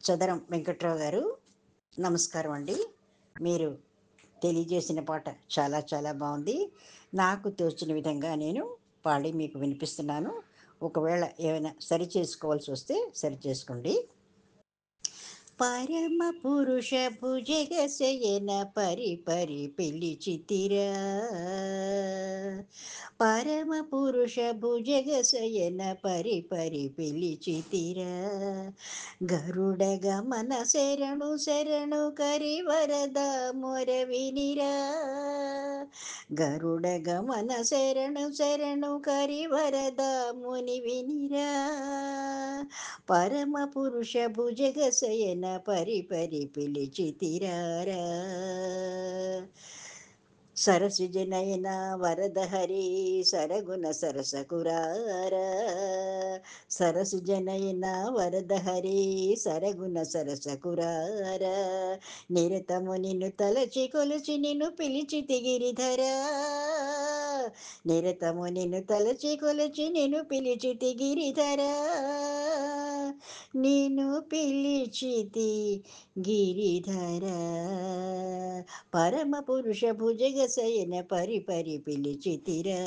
చదరం వెంకట్రావు గారు, నమస్కారం అండి. మీరు తెలియజేసిన పాట చాలా చాలా బాగుంది. నాకు తోచిన విధంగా నేను పాడి మీకు వినిపిస్తున్నాను. ఒకవేళ ఏమైనా సరి చేసుకోవాల్సి వస్తే సరి చేసుకోండి. పరమ పురుష భుజగ శయన పరి పరి పిలిచితిరా, పరమ పురుష భుజగ శయన పరి పరి పిలిచితిరా, గరుడ గమన శరణు శరణు కరి వరద మొర వినిరా, గరుడ గమన శరణు శరణు కరి వరద ముని వినిరా, పరమ పురుష భుజగ శయన పరి పరి పిలిచితిరారా, సరసిజ నయన వరద హరి సరగుణ సరసకురారా, సరసిజ నయన వరద హరి సరగుణ సరసకురారా, నిరతము నిన్ను తలచి కొలుచి నిన్ను పిలిచితి గిరిధరా, నిరతము నిన్ను తలచి కొలుచి నిన్ను పిలిచితి గిరిధరా, నిన్ను పిలిచితి గిరిధరా, పరమ పురుష భుజగ శయన పరి పరి పిలిచితిరా,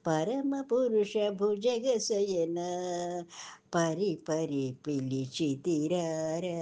పరమ పురుష భుజగ శయన పరి పరి పిలిచితిరారా.